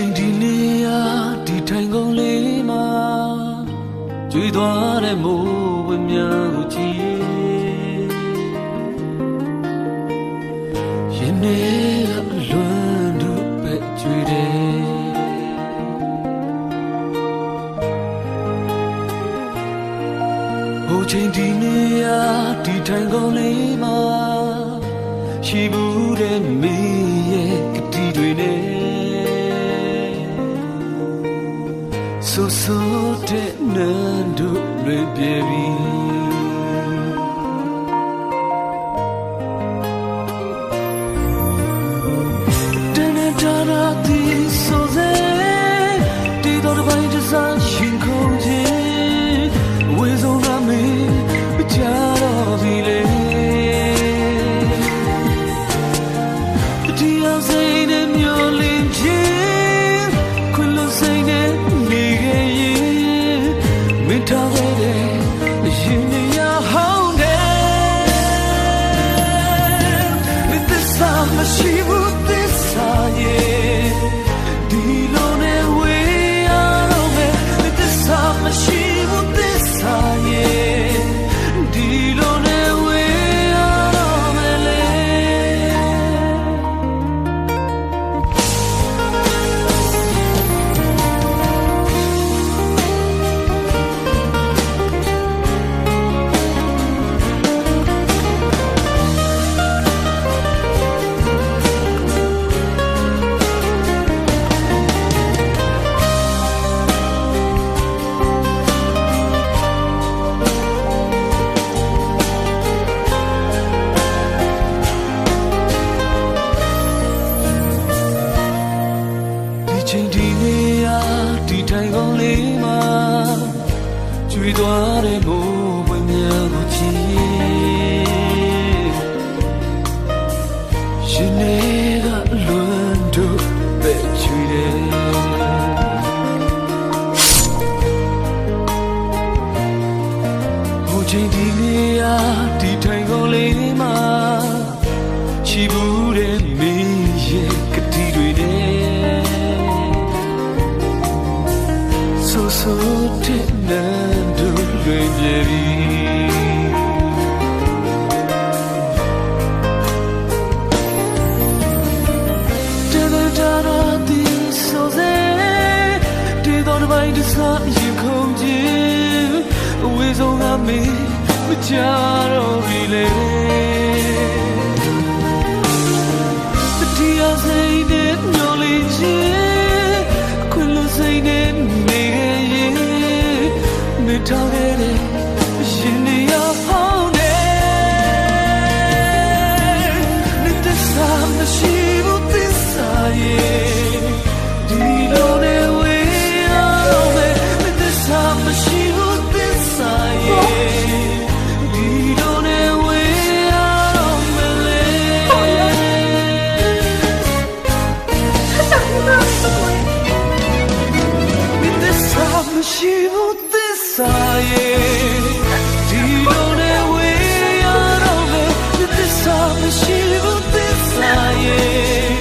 ချိန်ဒီနေရာဒီထိုင်ကုန်လေးမှာကျွေးသွားတဲ့မိုးဝင်းများကိုကြည့်ရင်နေကအလွန်တို့ပဲကျွေးတယ်ဟိုချိန်ဒီနေရာဒီထိုင်ကုန်လေးမှာရှိဘူးတဲ့မင်းရဲ့ကတိတွေနဲ့ဆိုဆိုတဲ့နန်းတို့လွင်ပြေပြီတနေ့တာရာဒီဆိုစေဒီတော့ဘာင်းတစားရှင်ခုံးခြင်းဝေဆုံးရမေးကြတော့ပြီလေတရားစိတ်နဲ့မျောလင်းခြင်းခွင်လို့စိတ်နဲ့နေခဲ့ရင်မင်းထားခဲ့တဲ့အရင်နေရဟောင်းတယ်မင်းသစ္စာမရှိဘူးသစ္စာရဲ့ဒီလိုနဲ့ဝေးရတော့မယ်မင်းသစ္စာမရှိဘူးသစ္စာရဲ့ဒီလိုနဲ့ဝေးရတော့မယ်လေချိန်ဒီနေရာဒီထိုင်ကုန်လေးမှာကျွေးသွားတဲ့မိုးဝင်းများကိုကြည့်ရှင်နေကအလွန်တို့ပဲကျွေးတယ်ဟိုချိန်ဒီနေရာဒီထိုင်ကုန်လေးမှာချီဘူးတဲ့မင်းရဲ့ကတိတွေနဲ့ဆိုတဲ့နန်းတို့လွင်ပြေပြီတနေ့တာရာဒီဆိုစေဒီတော့ဘာင်းတစားရင်ခုန်ခြင်းအဝေးဆုံးကမင်းမကြတော့ပြီလေတရားစိတ်နဲ့မျောလင်းခြင်းခွင်လို့စိတ်နဲ့နေမထားခဲ့တဲ့ရှင်နေရဟောင်းတယ်မင်းသစ္စာမရှိဘူးသစ္စာရဲ့ဒီလိုနဲ့ဝေးရတော့မယ်မင်းသစ္စာမရှိဘူးသစ္စာရဲ့ဒီလိုနဲ့ဝေးရတော့မယ်လေမင်းသစ္စာမရှိဘူးSaye, dilone we are over. This is how she would be. Saye.